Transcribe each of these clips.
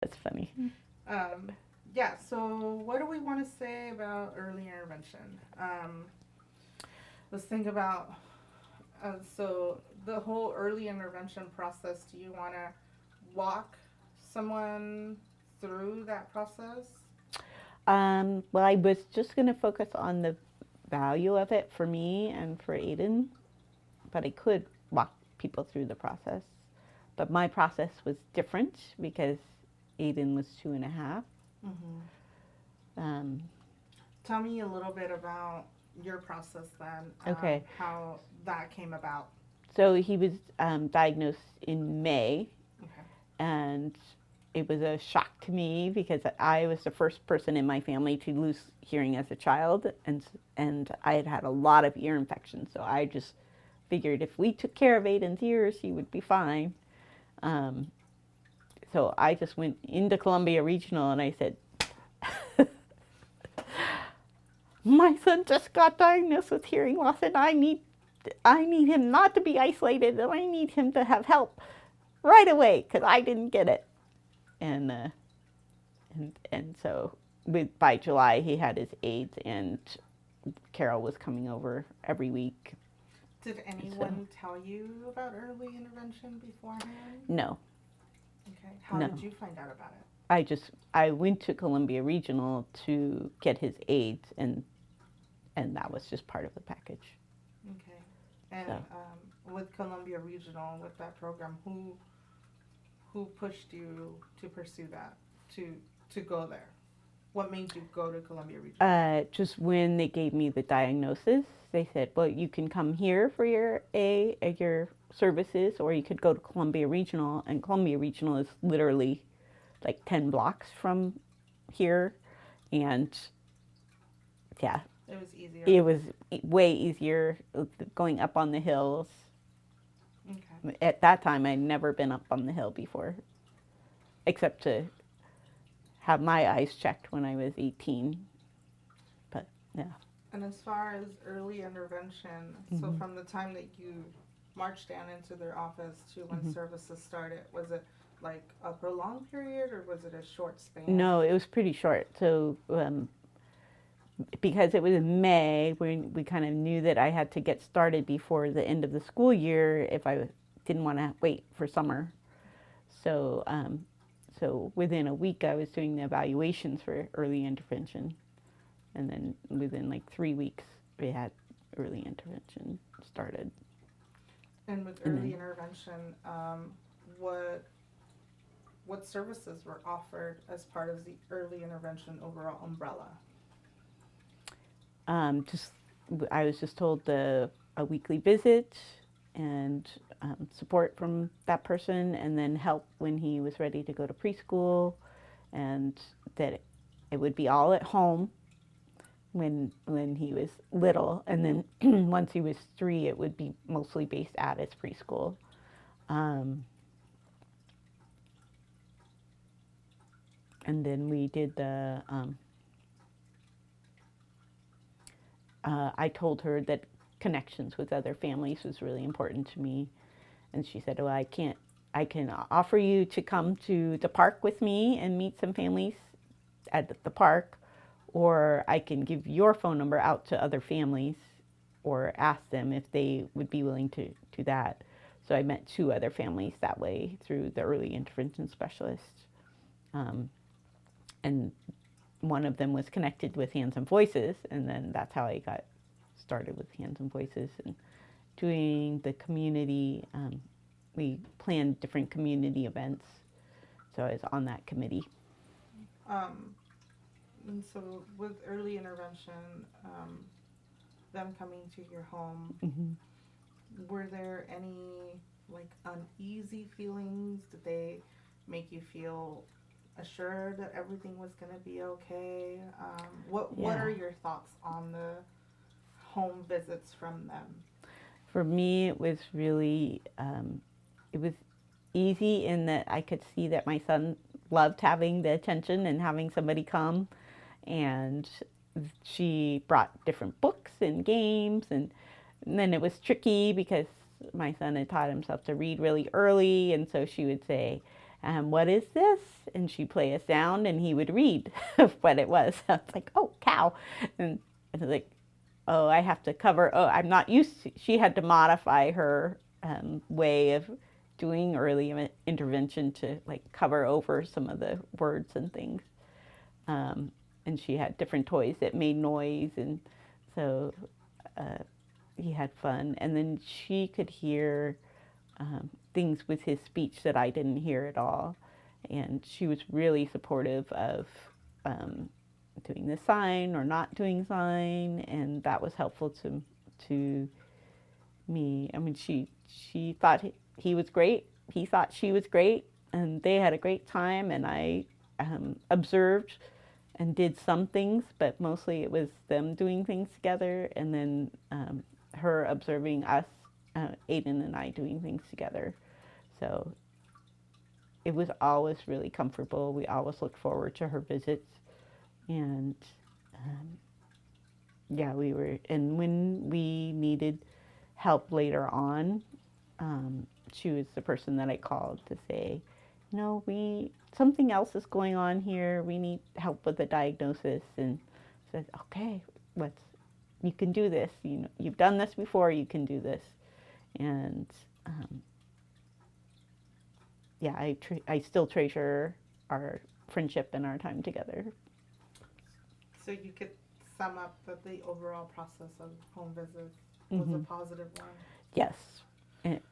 That's funny. Yeah, so what do we want to say about early intervention? Let's think about so the whole early intervention process. Do you want to walk someone through that process? Well, I was just going to focus on the value of it for me and for Aiden, but I could walk people through the process. But my process was different because Aiden was 2.5. Mm-hmm. Um, Tell me a little bit about your process then, okay, how that came about. so he was diagnosed in May, Okay. and it was a shock to me because I was the first person in my family to lose hearing as a child, and I had had a lot of ear infections. So I just figured if we took care of Aiden's ears, he would be fine. Um, so I just went into Columbia Regional and I said, "My son just got diagnosed with hearing loss, and I need him not to be isolated, and I need him to have help right away because I didn't get it." And so by July he had his aides, and Carol was coming over every week. Did So anyone tell you about early intervention beforehand? no, Okay. How no. did you find out about it? I went to Columbia Regional to get his aides, and that was just part of the package. Okay. And So with Columbia Regional, with that program, who pushed you to pursue that, to to go there? What made you go to Columbia Regional? just when they gave me the diagnosis, they said, "Well, you can come here for your services, or you could go to Columbia Regional." And Columbia Regional is literally like 10 blocks from here, and yeah, It was easier. it was way easier going up on the hills. Okay. At that time, I'd never been up on the hill before, except to have my eyes checked when I was 18. But yeah. And as far as early intervention, so Hmm. from the time that you marched down into their office to when Hmm. services started, was it like a prolonged period or was it a short span? No, it was pretty short. So because it was in May, we kind of knew that I had to get started before the end of the school year if I didn't want to wait for summer. So so within a week, I was doing the evaluations for early intervention, and then within like 3 weeks, we had early intervention started. And with And early then intervention, what what services were offered as part of the early intervention overall umbrella? just I was just told a weekly visit and support from that person, and then help when he was ready to go to preschool, and that it would be all at home when he was little, and then once he was 3, it would be mostly based at his preschool. Um, and then we did I told her that connections with other families was really important to me, and she said, "Well, I can offer you to come to the park with me and meet some families at the park, or I can give your phone number out to other families or ask them if they would be willing to do that." So I met 2 other families that way through the early intervention specialist. Um, and one of them was connected with Hands and Voices, and then that's how I got started with Hands and Voices and doing the community. We planned different community events, so I was on that committee. Um, and so with early intervention, them coming to your home, Hmm. were there any like uneasy feelings? Did they make you feel assured that everything was going to be okay? What Yeah. are your thoughts on the home visits from them? For me, it was easy in that I could see that my son loved having the attention and having somebody come, and she brought different books and games, and then it was tricky because my son had taught himself to read really early, and so she would say, what is this? And she'd play a sound and he would read what it was. I was like, oh, cow. And like, oh, I have to cover, oh, I'm not used to, she had to modify her way of doing early intervention to like cover over some of the words and things. Um, and she had different toys that made noise. And so uh, he had fun. And then she could hear things with his speech that I didn't hear at all. And she was really supportive of um, doing the sign or not doing sign, and that was helpful to me. I mean, she thought he was great. He thought she was great, and they had a great time. And I observed and did some things, but mostly it was them doing things together, and then her observing us, Aiden and I, doing things together. So it was always really comfortable. We always looked forward to her visits, and um, yeah, we were. And when we needed help later on, she was the person that I called to say, no, we something else is going on here. We need help with the diagnosis. And said, okay, let's. You can do this. You know, you've done this before. You can do this. And yeah, I still treasure our friendship and our time together. So you could sum up that the overall process of home visits was a positive one. Yes,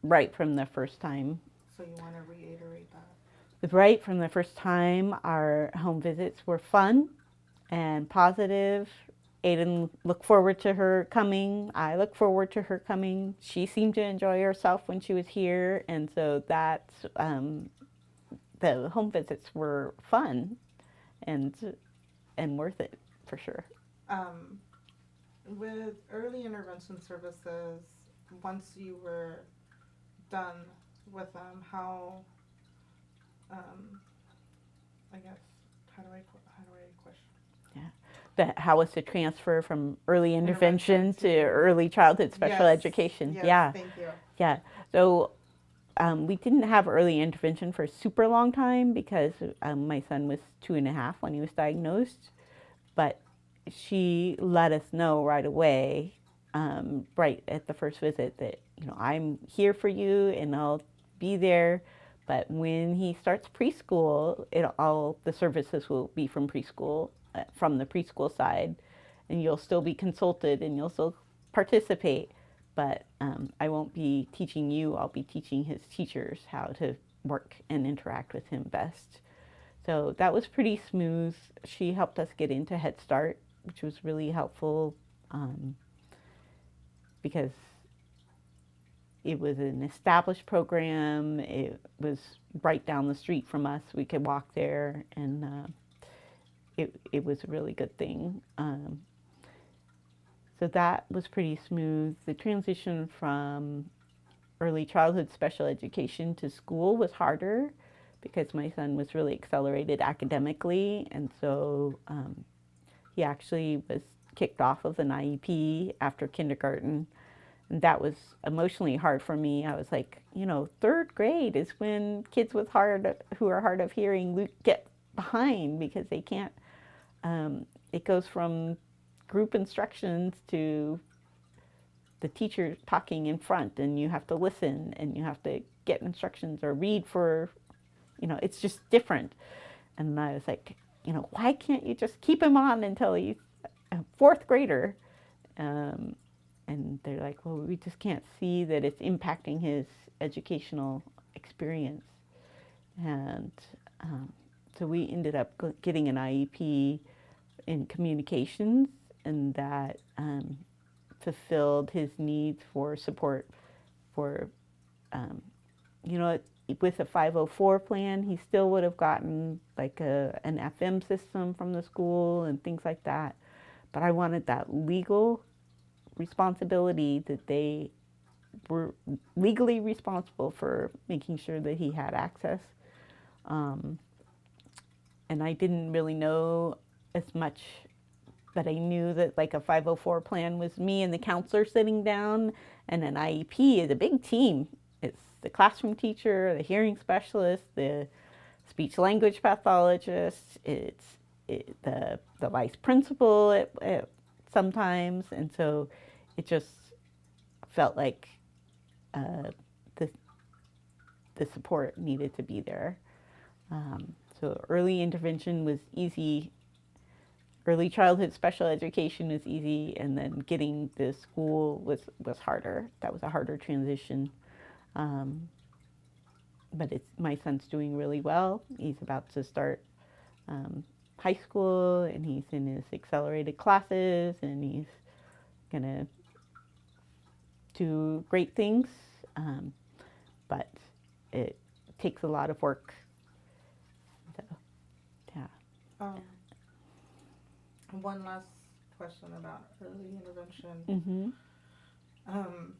right from the first time. So you want to reiterate that? Right from the first time, our home visits were fun and positive. Aiden looked forward to her coming. I looked forward to her coming. She seemed to enjoy herself when she was here, and so that's the home visits were fun and worth it for sure. Um, with early intervention services, once you were done with them, how, I guess, how do I question? How was the transfer from early intervention Intervention to early childhood special education? Yes, Yeah, thank you. yeah. So we didn't have early intervention for a super long time because my son was 2.5 when he was diagnosed. But she let us know right away, right at the first visit, that I'm here for you and I'll be there. But when he starts preschool, all the services will be from preschool, from the preschool side, and you'll still be consulted and you'll still participate. But I won't be teaching you. I'll be teaching his teachers how to work and interact with him best. So that was pretty smooth. She helped us get into Head Start, which was really helpful because it was an established program. It was right down the street from us. We could walk there, and it was a really good thing. So that was pretty smooth. The transition from early childhood special education to school was harder because my son was really accelerated academically, and so he actually was kicked off of an IEP after kindergarten. And that was emotionally hard for me. I was like, third grade is when kids who are hard of hearing get behind because they can't. It goes from group instructions to the teacher talking in front, and you have to listen and you have to get instructions or read for, it's just different. And I was like, why can't you just keep him on until he's a fourth grader? And they're like, well, we just can't see that it's impacting his educational experience. And so we ended up getting an IEP in communications, and that fulfilled his needs for support for, with a 504 plan, he still would have gotten like an FM system from the school and things like that. But I wanted that legal responsibility, that they were legally responsible for making sure that he had access. And I didn't really know as much, but I knew that like a 504 plan was me and the counselor sitting down, and an IEP is a big team. It's the classroom teacher, the hearing specialist, the speech language pathologist. The vice principal sometimes, and so it just felt like uh, the the support needed to be there. So early intervention was easy. Early childhood special education was easy, and then getting to school was harder. That was a harder transition. Um, but my son's doing really well. He's about to start um, high school, and he's in his accelerated classes, and he's gonna do great things. Um, but it takes a lot of work. So, yeah. Um, one last question about early intervention. Mm-hmm. Um,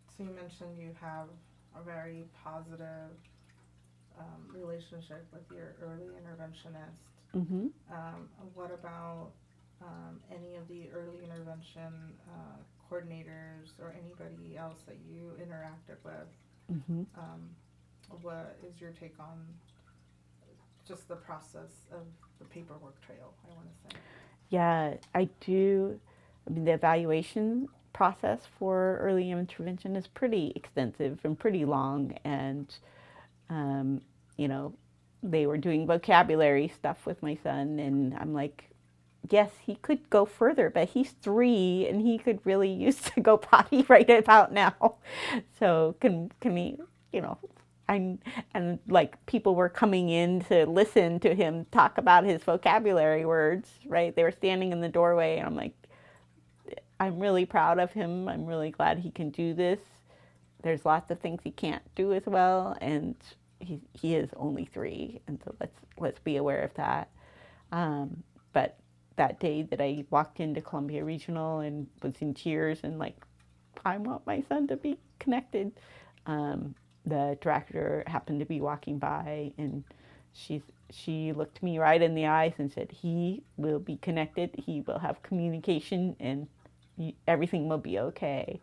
so you mentioned you have a very positive relationship with your early interventionist. Mm-hmm. What about any of the early intervention coordinators or anybody else that you interacted with? Mm-hmm. Um, what is your take on just the process of the paperwork trail, I want to say? Yeah, I do. I mean, the evaluation process for early intervention is pretty extensive and pretty long. And, um, you know, they were doing vocabulary stuff with my son. And I'm like, yes, he could go further, but he's 3 and he could really use to go potty right about now. So can he, you know, I and like people were coming in to listen to him talk about his vocabulary words, right? They were standing in the doorway, and I'm like, I'm really proud of him. I'm really glad he can do this. There's lots of things he can't do as well, and he is only 3, and so let's be aware of that. But that day that I walked into Columbia Regional and was in tears and like, I want my son to be connected. Um, the director happened to be walking by, and she looked me right in the eyes and said, "He will be connected. He will have communication, and everything will be okay."